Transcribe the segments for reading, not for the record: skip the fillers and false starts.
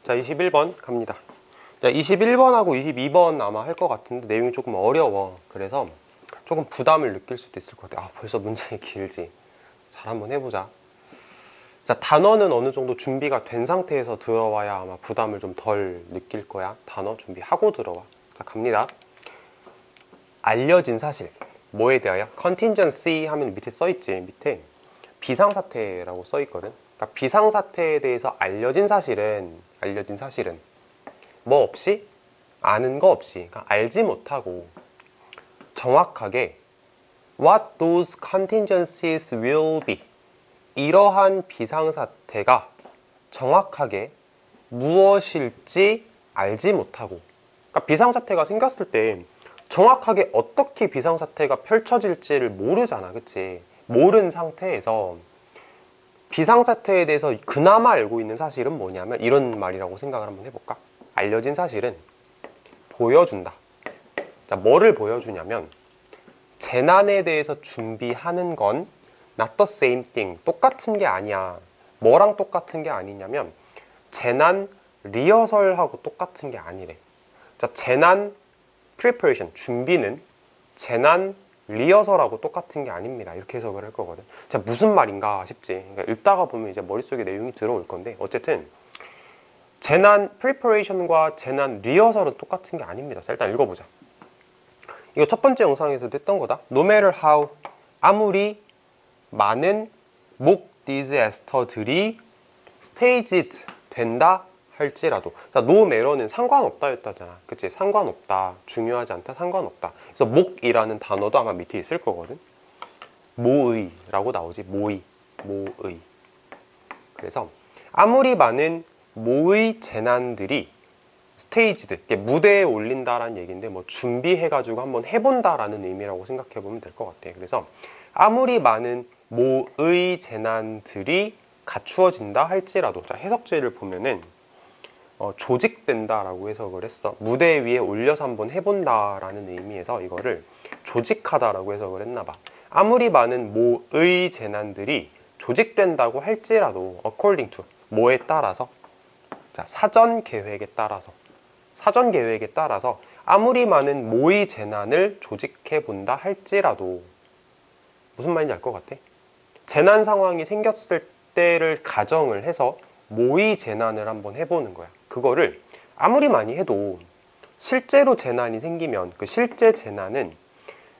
자, 21번 갑니다. 자, 21번하고 22번 아마 할 것 같은데 내용이 조금 어려워. 그래서 조금 부담을 느낄 수도 있을 것 같아. 아, 벌써 문장이 길지. 잘 한번 해보자. 자, 단어는 어느 정도 준비가 된 상태에서 들어와야 아마 부담을 좀 덜 느낄 거야. 단어 준비하고 들어와. 자, 갑니다. 알려진 사실. 뭐에 대하여? contingency 하면 밑에 써있지. 밑에 비상사태라고 써있거든. 그러니까 비상사태에 대해서 알려진 사실은 뭐 없이? 아는 거 없이, 그러니까 알지 못하고 정확하게 what those contingencies will be, 이러한 비상사태가 정확하게 무엇일지 알지 못하고, 그러니까 비상사태가 생겼을 때 정확하게 어떻게 비상사태가 펼쳐질지를 모르잖아, 그치? 모른 상태에서 비상사태에 대해서 그나마 알고 있는 사실은 뭐냐면 이런 말이라고 생각을 한번 해볼까? 알려진 사실은 보여준다. 자, 뭐를 보여주냐면 재난에 대해서 준비하는 건 not the same thing, 똑같은 게 아니야. 뭐랑 똑같은 게 아니냐면 재난 리허설하고 똑같은 게 아니래. 자, 재난 preparation, 준비는 재난 리허설하고 똑같은 게 아닙니다. 이렇게 해석을 할 거거든. 자, 무슨 말인가 싶지. 그러니까 읽다가 보면 이제 머릿속에 내용이 들어올 건데, 어쨌든 재난 preparation과 재난 리허설은 똑같은 게 아닙니다. 자, 일단 읽어보자. 이거 첫 번째 영상에서도 했던 거다. No matter how, 아무리 많은 목 디자스터들이 staged 된다 할지라도. 자, no matter는 상관없다 였다잖아. 그치? 상관없다, 중요하지 않다, 상관없다. 그래서 목이라는 단어도 아마 밑에 있을 거거든. 모의라고 나오지. 모의. 그래서 아무리 많은 모의 재난들이 스테이지드, 무대에 올린다라는 얘기인데, 뭐 준비해가지고 한번 해본다라는 의미라고 생각해보면 될 것 같아요. 그래서 아무리 많은 모의 재난들이 갖추어진다 할지라도, 자, 해석제를 보면은 조직된다라고 해석을 했어. 무대 위에 올려서 한번 해본다라는 의미에서 이거를 조직하다라고 해석을 했나봐. 아무리 많은 모의 재난들이 조직된다고 할지라도 according to, 뭐에 따라서? 자, 사전 계획에 따라서 아무리 많은 모의 재난을 조직해 본다 할지라도, 무슨 말인지 알 것 같아? 재난 상황이 생겼을 때를 가정을 해서 모의 재난을 한번 해보는 거야. 그거를 아무리 많이 해도 실제로 재난이 생기면 그 실제 재난은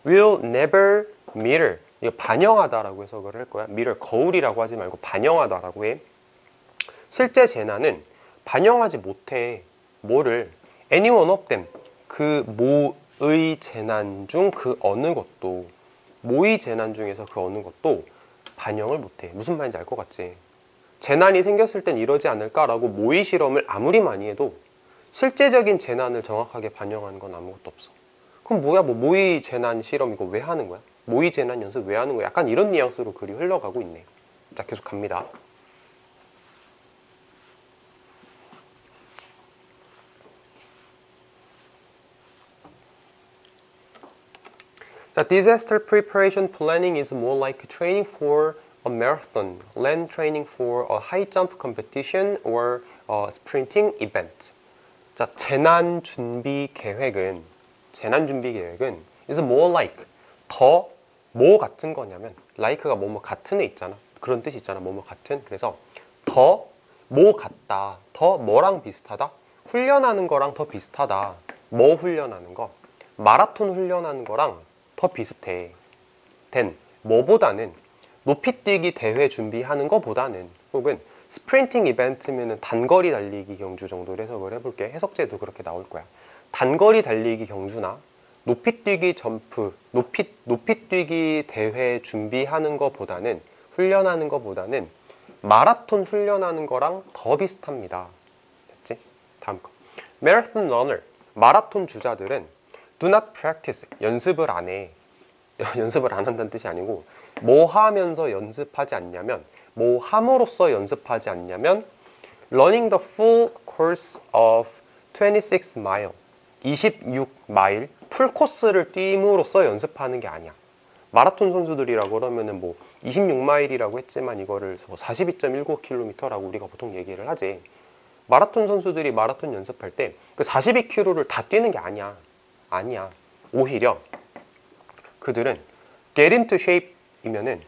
will never mirror, 이거 반영하다라고 해석을 할 거야. mirror, 거울이라고 하지 말고 반영하다라고 해. 실제 재난은 반영하지 못해. 뭐를? any one of them, 그 모의 재난 중 그 어느 것도, 모의 재난 중에서 그 어느 것도 반영을 못해. 무슨 말인지 알 것 같지? 재난이 생겼을 땐 이러지 않을까라고 모의 실험을 아무리 많이 해도 실제적인 재난을 정확하게 반영하는 건 아무것도 없어. 그럼 뭐야, 뭐 모의 재난 실험 이거 왜 하는 거야? 모의 재난 연습 왜 하는 거야? 약간 이런 뉘앙스로 글이 흘러가고 있네. 자, 계속 갑니다. 자, disaster preparation planning is more like training for a marathon than training for a high jump competition or a sprinting event. 자, 재난 준비 계획은 is more like, 더 뭐 같은 거냐면, like가 뭐뭐 같은 애 있잖아. 그런 뜻이 있잖아. 뭐뭐 같은. 그래서 더 뭐 같다, 더 뭐랑 비슷하다? 훈련하는 거랑 더 비슷하다. 뭐 훈련하는 거? 마라톤 훈련하는 거랑 더 비슷해. 된 뭐보다는, 높이뛰기 대회 준비하는 거보다는, 혹은 스프린팅 이벤트면은 단거리 달리기 경주 정도로 해석을 해볼게. 해석제도 그렇게 나올 거야. 단거리 달리기 경주나 높이뛰기 점프, 높이뛰기 대회 준비하는 거보다는, 훈련하는 거보다는 마라톤 훈련하는 거랑 더 비슷합니다. 됐지? 다음 거. Marathon runner, 마라톤 주자들은 do not practice, 연습을 안 해. 연습을 안 한다는 뜻이 아니고, 뭐 하면서 연습하지 않냐면, 뭐 함으로써 연습하지 않냐면 running the full course of 26 mile, 26마일 풀코스를 뛰므로써 연습하는 게 아니야. 마라톤 선수들이라고 그러면은 뭐 26마일이라고 했지만 이거를 42.19km라고 우리가 보통 얘기를 하지. 마라톤 선수들이 마라톤 연습할 때 그 42km를 다 뛰는 게 아니야. 아니야. 오히려 그들은 get into shape이면은,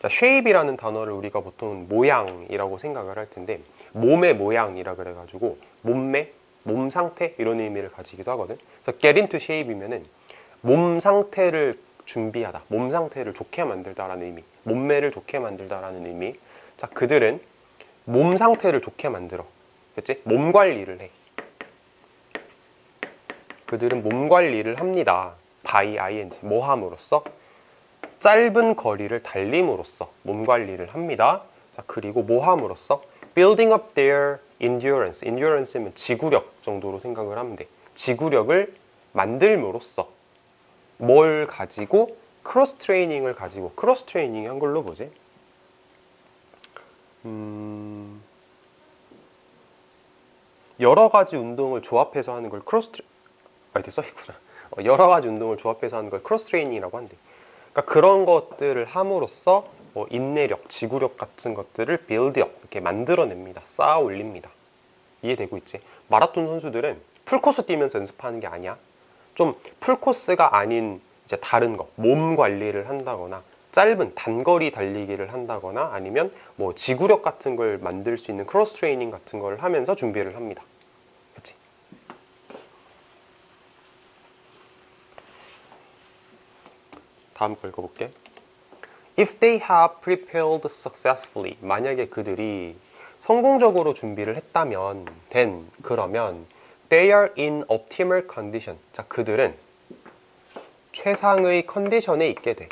자, shape이라는 단어를 우리가 보통 모양이라고 생각을 할 텐데, 몸의 모양이라 그래가지고 몸매, 몸 상태 이런 의미를 가지기도 하거든. 그래서 get into shape이면은 몸 상태를 준비하다, 몸 상태를 좋게 만들다라는 의미, 몸매를 좋게 만들다라는 의미. 자, 그들은 몸 상태를 좋게 만들어. 그치? 몸 관리를 해. 그들은 몸 관리를 합니다. by ing, 뭐 함으로써? 짧은 거리를 달림으로써 몸 관리를 합니다. 자, 그리고 뭐 함으로써? building up their endurance. endurance면 지구력 정도로 생각을 하면 돼. 지구력을 만들므로써 뭘 가지고? 크로스 트레이닝을 가지고. 크로스 트레이닝이 한글로 뭐지? 여러 가지 운동을 조합해서 하는 걸 크로스 트레... 이렇게 써있구나. 여러 가지 운동을 조합해서 하는 걸 크로스 트레이닝이라고 한대. 그러니까 그런 것들을 함으로써 뭐 인내력, 지구력 같은 것들을 빌드업, 이렇게 만들어냅니다. 쌓아 올립니다. 이해되고 있지? 마라톤 선수들은 풀코스 뛰면서 연습하는 게 아니야. 좀 풀코스가 아닌 이제 다른 거, 몸 관리를 한다거나 짧은 단거리 달리기를 한다거나 아니면 뭐 지구력 같은 걸 만들 수 있는 크로스 트레이닝 같은 걸 하면서 준비를 합니다. 그치? 다음 거 읽어볼게. If they have prepared successfully, 만약에 그들이 성공적으로 준비를 했다면, then, 그러면 they are in optimal condition. 자, 그들은 최상의 컨디션에 있게 돼.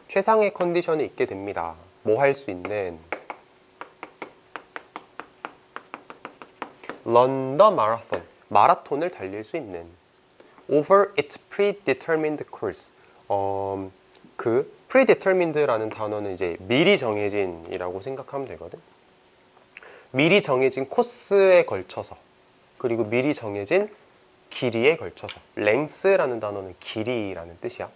최상의 컨디션에 있게 됩니다. 뭐 할 수 있는? run the marathon. 마라톤을 달릴 수 있는. over its predetermined course. 그 predetermined라는 단어는 이제 미리 정해진이라고 생각하면 되거든. 미리 정해진 코스에 걸쳐서, 그리고 미리 정해진 길이에 걸쳐서. length라는 단어는 길이라는 뜻이야.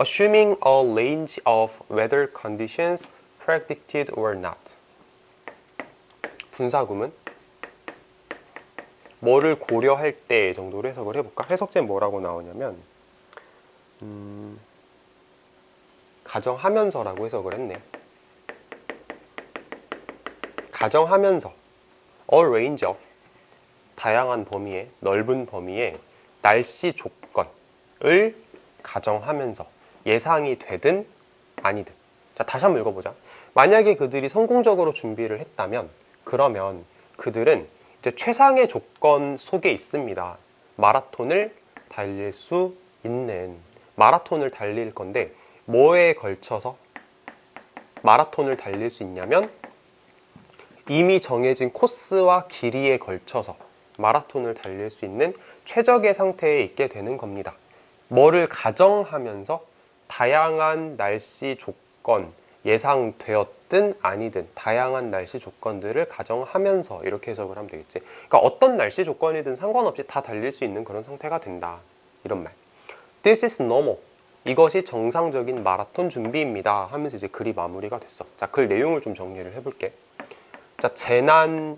assuming a range of weather conditions predicted or not. 분사구문 뭐를 고려할 때 정도로 해석을 해볼까? 해석제는 뭐라고 나오냐면 가정하면서라고 해석을 했네. 가정하면서 a range of, 다양한 범위의, 넓은 범위의 날씨 조건을 가정하면서 예상이 되든 아니든. 자, 다시 한번 읽어보자. 만약에 그들이 성공적으로 준비를 했다면, 그러면 그들은 이제 최상의 조건 속에 있습니다. 마라톤을 달릴 수 있는, 마라톤을 달릴 건데 뭐에 걸쳐서 마라톤을 달릴 수 있냐면 이미 정해진 코스와 길이에 걸쳐서 마라톤을 달릴 수 있는 최적의 상태에 있게 되는 겁니다. 뭐를 가정하면서? 다양한 날씨 조건, 예상되었든 아니든 다양한 날씨 조건들을 가정하면서, 이렇게 해석을 하면 되겠지. 그러니까 어떤 날씨 조건이든 상관없이 다 달릴 수 있는 그런 상태가 된다, 이런 말. This is normal. 이것이 정상적인 마라톤 준비입니다 하면서 이제 글이 마무리가 됐어. 자, 글 내용을 좀 정리를 해볼게. 자, 재난에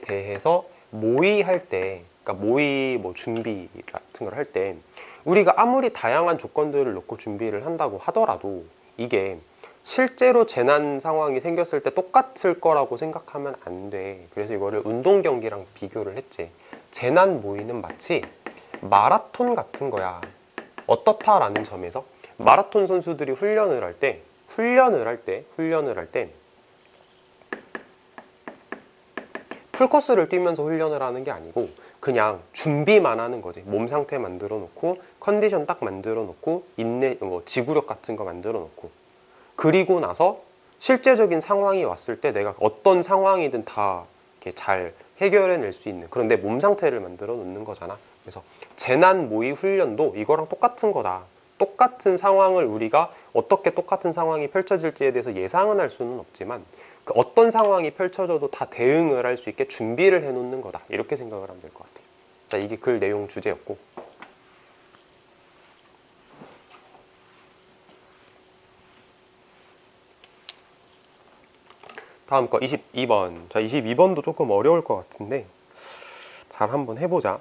대해서 모의할 때, 그러니까 모의 뭐 준비 같은 걸 할 때 우리가 아무리 다양한 조건들을 놓고 준비를 한다고 하더라도 이게 실제로 재난 상황이 생겼을 때 똑같을 거라고 생각하면 안 돼. 그래서 이거를 운동 경기랑 비교를 했지. 재난 모의는 마치 마라톤 같은 거야. 어떻다라는 점에서 마라톤 선수들이 훈련을 할 때 풀코스를 뛰면서 훈련을 하는 게 아니고 그냥 준비만 하는 거지. 몸 상태 만들어 놓고 컨디션 딱 만들어 놓고 인내, 지구력 같은 거 만들어 놓고, 그리고 나서 실제적인 상황이 왔을 때 내가 어떤 상황이든 다 이렇게 잘 해결해낼 수 있는 그런 내 몸 상태를 만들어 놓는 거잖아. 그래서 재난 모의 훈련도 이거랑 똑같은 거다. 똑같은 상황을 우리가 어떻게 똑같은 상황이 펼쳐질지에 대해서 예상은 할 수는 없지만 그 어떤 상황이 펼쳐져도 다 대응을 할 수 있게 준비를 해놓는 거다. 이렇게 생각을 하면 될 것 같아요. 자, 이게 글 내용 주제였고, 다음 거 22번. 자, 22번도 조금 어려울 것 같은데 잘 한번 해보자.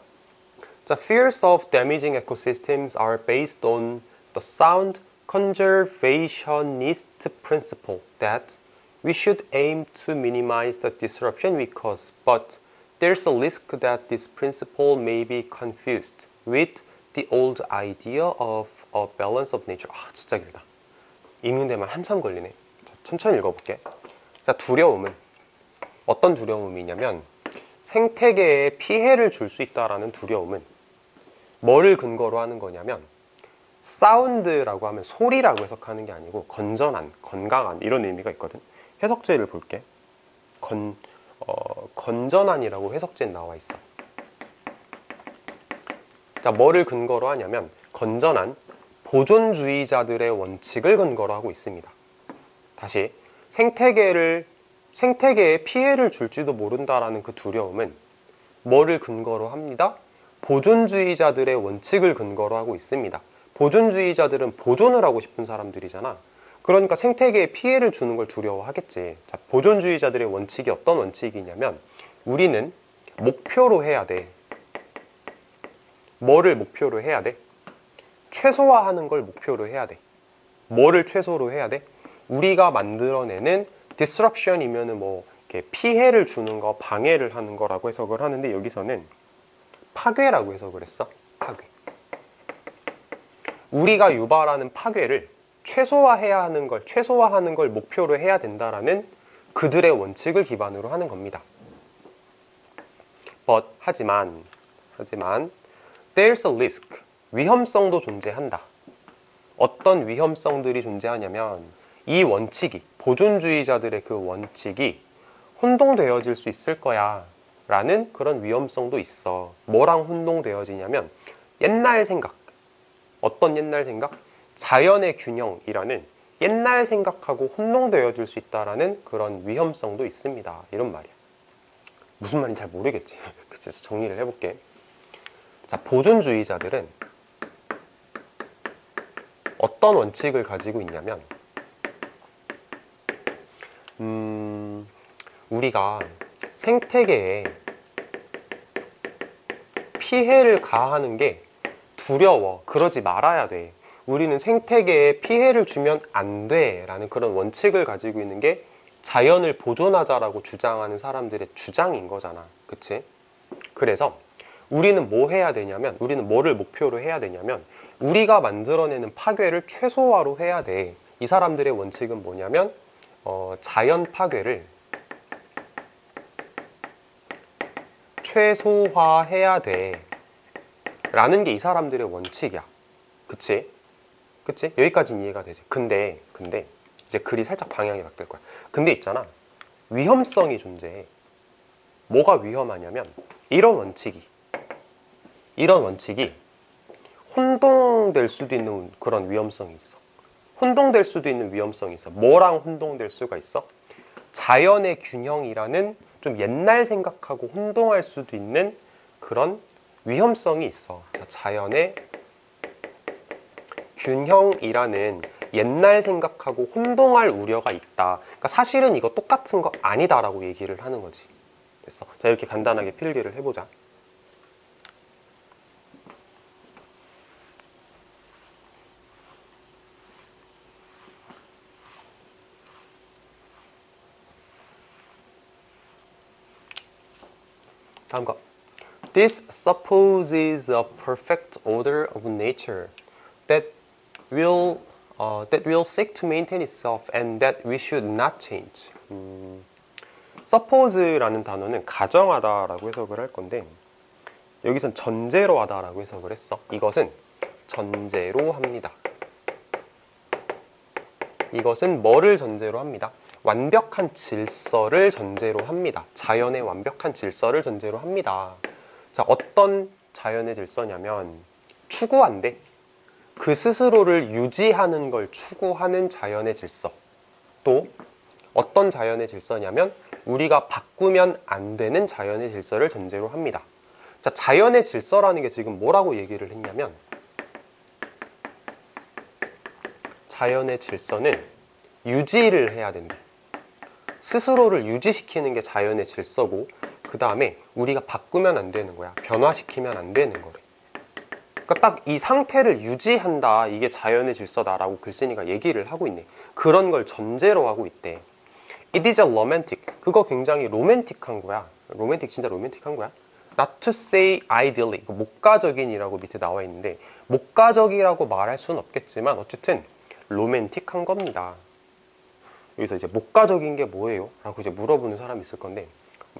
자, fears of damaging ecosystems are based on the sound conservationist principle that we should aim to minimize the disruption we cause, but there's a risk that this principle may be confused with the old idea of a balance of nature. 아, 진짜 길다. 읽는 데만 한참 걸리네. 자, 천천히 읽어볼게. 자, 두려움은 어떤 두려움이냐면 생태계에 피해를 줄 수 있다라는 두려움은 뭐를 근거로 하는 거냐면 사운드라고 하면 소리라고 해석하는 게 아니고 건전한, 건강한 이런 의미가 있거든. 해석제를 볼게. 건전한이라고 해석제에 나와 있어. 자, 뭐를 근거로 하냐면 건전한 보존주의자들의 원칙을 근거로 하고 있습니다. 다시 생태계에 피해를 줄지도 모른다라는 그 두려움은 뭐를 근거로 합니다? 보존주의자들의 원칙을 근거로 하고 있습니다. 보존주의자들은 보존을 하고 싶은 사람들이잖아. 그러니까 생태계에 피해를 주는 걸 두려워하겠지. 자, 보존주의자들의 원칙이 어떤 원칙이냐면 우리는 목표로 해야 돼. 뭐를 목표로 해야 돼? 최소화하는 걸 목표로 해야 돼. 뭐를 최소로 해야 돼? 우리가 만들어내는 disruption이면은 뭐 이렇게 피해를 주는 거, 방해를 하는 거라고 해석을 하는데 여기서는 파괴라고 해석을 했어. 파괴. 우리가 유발하는 파괴를 최소화하는 걸 목표로 해야 된다라는 그들의 원칙을 기반으로 하는 겁니다. 하지만 there's a risk. 위험성도 존재한다. 어떤 위험성들이 존재하냐면 이 원칙이, 보존주의자들의 그 원칙이 혼동되어질 수 있을 거야 라는 그런 위험성도 있어. 뭐랑 혼동되어지냐면 옛날 생각. 어떤 옛날 생각? 자연의 균형이라는 옛날 생각하고 혼동되어질 수 있다라는 그런 위험성도 있습니다. 이런 말이야. 무슨 말인지 잘 모르겠지. 그래서 정리를 해볼게. 자, 보존주의자들은 어떤 원칙을 가지고 있냐면 우리가 생태계에 피해를 가하는 게 두려워. 그러지 말아야 돼. 우리는 생태계에 피해를 주면 안 돼 라는 그런 원칙을 가지고 있는 게 자연을 보존하자라고 주장하는 사람들의 주장인 거잖아. 그치? 그래서 우리는 뭐 해야 되냐면 우리는 뭐를 목표로 해야 되냐면 우리가 만들어내는 파괴를 최소화로 해야 돼. 이 사람들의 원칙은 뭐냐면 자연 파괴를 최소화해야 돼 라는 게 이 사람들의 원칙이야. 그치? 그치? 여기까지는 이해가 되지. 근데 이제 글이 살짝 방향이 바뀔 거야. 근데 있잖아, 위험성이 존재해. 뭐가 위험하냐면 이런 원칙이 혼동될 수도 있는 그런 위험성이 있어. 혼동될 수도 있는 위험성이 있어. 뭐랑 혼동될 수가 있어? 자연의 균형이라는 좀 옛날 생각하고 혼동할 수도 있는 그런 위험성이 있어. 자연의 균형이라는 옛날 생각하고 혼동할 우려가 있다. 그러니까 사실은 이거 똑같은 거 아니다라고 얘기를 하는 거지. 됐어. 자, 이렇게 간단하게 필기를 해보자. 다음 거. This supposes a perfect order of nature that will seek to maintain itself and that we should not change. suppose라는 단어는 가정하다라고 해석을 할 건데 여기선 전제로 하다라고 해석을 했어. 이것은 전제로 합니다. 이것은 뭐를 전제로 합니다? 완벽한 질서를 전제로 합니다. 자연의 완벽한 질서를 전제로 합니다. 자, 어떤 자연의 질서냐면 추구한대. 그 스스로를 유지하는 걸 추구하는 자연의 질서. 또 어떤 자연의 질서냐면 우리가 바꾸면 안 되는 자연의 질서를 전제로 합니다. 자, 자연의 질서라는 게 지금 뭐라고 얘기를 했냐면 자연의 질서는 유지를 해야 된다. 스스로를 유지시키는 게 자연의 질서고, 그 다음에 우리가 바꾸면 안 되는 거야. 변화시키면 안 되는 거래. 그러니까 딱 이 상태를 유지한다, 이게 자연의 질서다라고 글쓴이가 얘기를 하고 있네. 그런 걸 전제로 하고 있대. It is a romantic. 그거 굉장히 로맨틱한 거야. 로맨틱, 진짜 로맨틱한 거야. Not to say ideally. 목가적인이라고 밑에 나와 있는데, 목가적이라고 말할 수는 없겠지만 어쨌든 로맨틱한 겁니다. 여기서 이제 목가적인 게 뭐예요? 라고 이제 물어보는 사람이 있을 건데,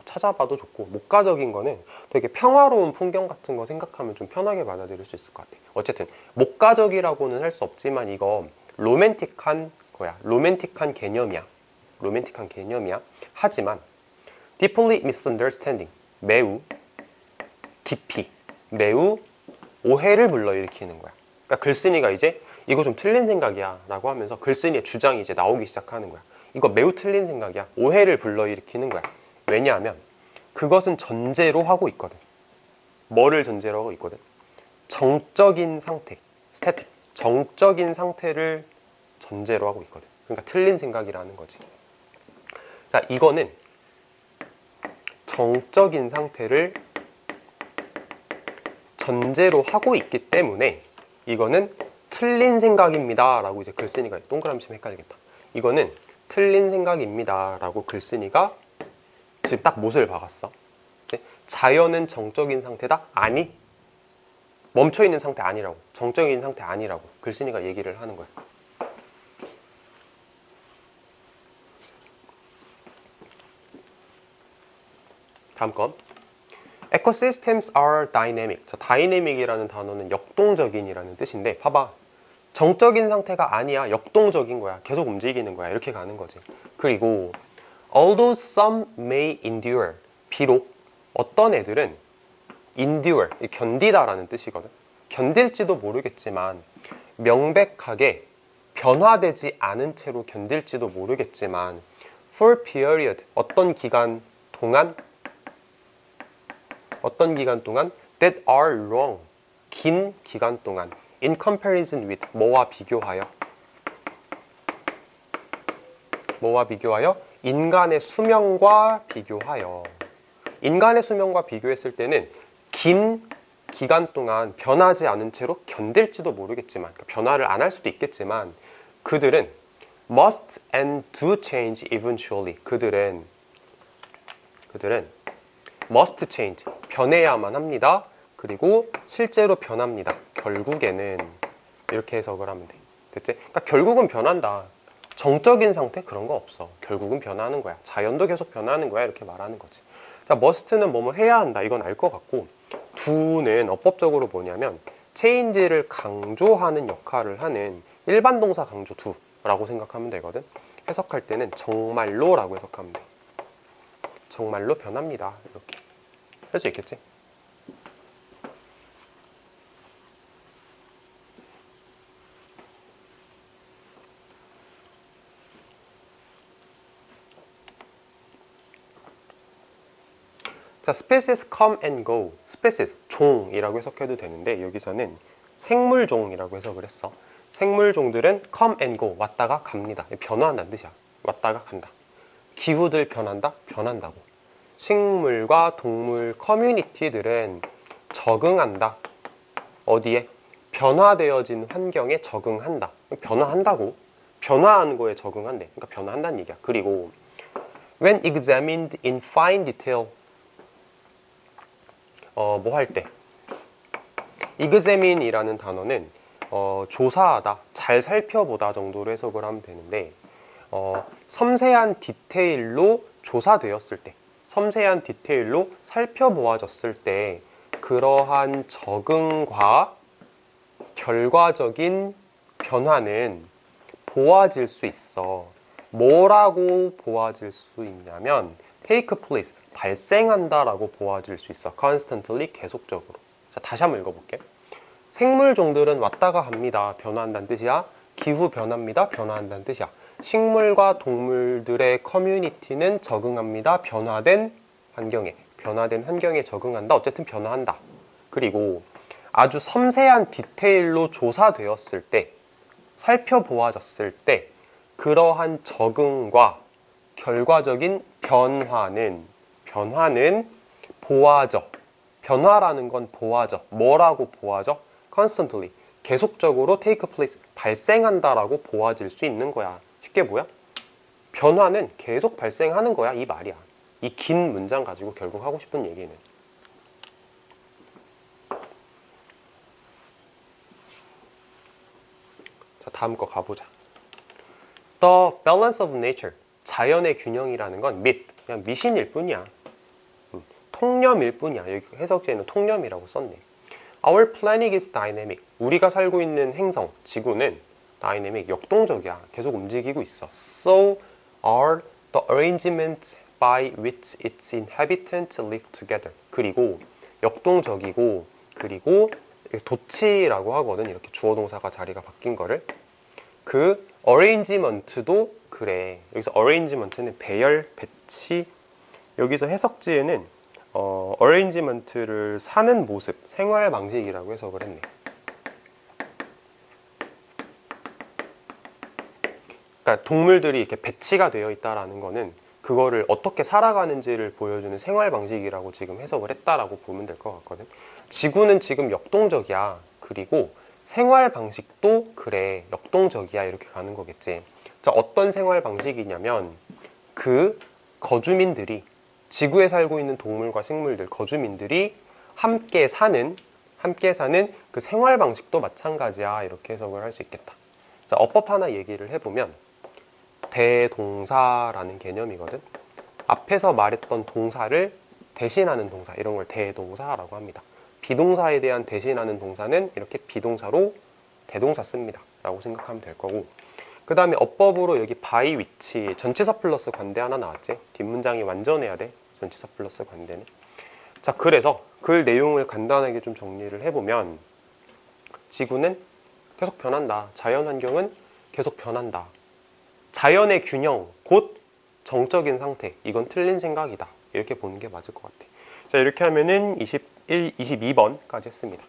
찾아봐도 좋고, 목가적인 거는 되게 평화로운 풍경 같은 거 생각하면 좀 편하게 받아들일 수 있을 것 같아요. 어쨌든 목가적이라고는 할 수 없지만 이거 로맨틱한 거야. 로맨틱한 개념이야. 로맨틱한 개념이야. 하지만 deeply misunderstanding, 매우 깊이, 매우 오해를 불러일으키는 거야. 그러니까 글쓴이가 이제 이거 좀 틀린 생각이야 라고 하면서 글쓴이의 주장이 이제 나오기 시작하는 거야. 이거 매우 틀린 생각이야. 오해를 불러일으키는 거야. 왜냐하면 그것은 전제로 하고 있거든. 뭐를 전제로 하고 있거든? 정적인 상태, 스태틱, 정적인 상태를 전제로 하고 있거든. 그러니까 틀린 생각이라는 거지. 자, 이거는 정적인 상태를 전제로 하고 있기 때문에 이거는 틀린 생각입니다 라고 이제 글쓴이가, 동그라미 치면 헷갈리겠다. 이거는 틀린 생각입니다 라고 글쓴이가 지금 딱 못을 박았어. 자연은 정적인 상태다? 아니, 멈춰있는 상태 아니라고, 정적인 상태 아니라고 글쓴이가 얘기를 하는 거야. 다음 건 Ecosystems are dynamic. 저 dynamic이라는 단어는 역동적인이라는 뜻인데, 봐봐, 정적인 상태가 아니야. 역동적인 거야. 계속 움직이는 거야. 이렇게 가는 거지. 그리고 although some may endure, 비록 어떤 애들은 endure, 견디다라는 뜻이거든. 견딜지도 모르겠지만, 명백하게 변화되지 않은 채로 견딜지도 모르겠지만, for period, 어떤 기간 동안 that are long, 긴 기간 동안, in comparison with, 뭐와 비교하여 인간의 수명과 비교하여. 인간의 수명과 비교했을 때는 긴 기간 동안 변하지 않은 채로 견딜지도 모르겠지만, 그러니까 변화를 안 할 수도 있겠지만, 그들은 must and do change eventually. 그들은 must change, 변해야만 합니다. 그리고 실제로 변합니다. 결국에는. 이렇게 해석을 하면 돼. 됐지? 그러니까 결국은 변한다. 정적인 상태 그런 거 없어. 결국은 변하는 거야. 자연도 계속 변하는 거야. 이렇게 말하는 거지. 자, must는 뭐뭐 해야 한다. 이건 알 것 같고, do는 어법적으로 뭐냐면 change를 강조하는 역할을 하는 일반 동사 강조 do라고 생각하면 되거든. 해석할 때는 정말로라고 해석하면 돼. 정말로 변합니다. 이렇게 할 수 있겠지? 자, species come and go. species, 종이라고 해석해도 되는데, 여기서는 생물종이라고 해석을 했어. 생물종들은 come and go, 왔다가 갑니다. 변화한다는 뜻이야. 왔다가 간다. 기후들 변한다? 변한다고. 식물과 동물 커뮤니티들은 적응한다. 어디에? 변화되어진 환경에 적응한다. 변화한다고. 변화하는 거에 적응한대. 그러니까 변화한다는 얘기야. 그리고 when examined in fine detail, 뭐 할 때, examine이라는 단어는 조사하다, 잘 살펴보다 정도로 해석을 하면 되는데, 섬세한 디테일로 조사되었을 때, 섬세한 디테일로 살펴보아졌을 때 그러한 적응과 결과적인 변화는 보아질 수 있어. 뭐라고 보아질 수 있냐면 take place, 발생한다라고 보아질 수 있어. constantly, 계속적으로. 자, 다시 한번 읽어볼게. 생물종들은 왔다가 갑니다. 변화한다는 뜻이야. 기후 변합니다. 변화한다는 뜻이야. 식물과 동물들의 커뮤니티는 적응합니다. 변화된 환경에 적응한다. 어쨌든 변화한다. 그리고 아주 섬세한 디테일로 조사되었을 때, 살펴보아졌을 때 그러한 적응과 결과적인 변화는 보아져. 변화라는 건 보아져. 뭐라고 보아져? constantly. 계속적으로 take place. 발생한다라고 보아질 수 있는 거야. 쉽게 뭐야? 변화는 계속 발생하는 거야. 이 말이야. 이 긴 문장 가지고 결국 하고 싶은 얘기는. 자, 다음 거 가보자. The balance of nature. 자연의 균형이라는 건 myth. 그냥 미신일 뿐이야. 통념일 뿐이야. 여기 해석지에는 통념이라고 썼네. Our planet is dynamic. 우리가 살고 있는 행성, 지구는 dynamic, 역동적이야. 계속 움직이고 있어. So are the arrangements by which its inhabitants live together. 그리고 역동적이고, 그리고 도치라고 하거든. 이렇게 주어 동사가 자리가 바뀐 거를. 그 arrangement도 그래. 여기서 arrangement는 배열, 배치. 여기서 해석지에는 arrangement를 사는 모습, 생활 방식이라고 해석을 했네. 그러니까 동물들이 이렇게 배치가 되어 있다라는 거는 그거를 어떻게 살아가는지를 보여주는 생활 방식이라고 지금 해석을 했다라고 보면 될 것 같거든. 지구는 지금 역동적이야. 그리고 생활 방식도 그래, 역동적이야. 이렇게 가는 거겠지. 자, 어떤 생활 방식이냐면 그 거주민들이, 지구에 살고 있는 동물과 식물들, 거주민들이 함께 사는 그 생활 방식도 마찬가지야. 이렇게 해석을 할 수 있겠다. 자, 어법 하나 얘기를 해보면 대동사라는 개념이거든. 앞에서 말했던 동사를 대신하는 동사, 이런 걸 대동사라고 합니다. 비동사에 대한 대신하는 동사는 이렇게 비동사로 대동사 씁니다 라고 생각하면 될 거고, 그 다음에 어법으로 여기 by which 전치사 플러스 관대 하나 나왔지. 뒷문장이 완전해야 돼, 전치사 플러스 관대는. 자, 그래서 글 내용을 간단하게 좀 정리를 해보면 지구는 계속 변한다. 자연환경은 계속 변한다. 자연의 균형, 곧 정적인 상태. 이건 틀린 생각이다. 이렇게 보는 게 맞을 것 같아. 자, 이렇게 하면은 22번까지 했습니다.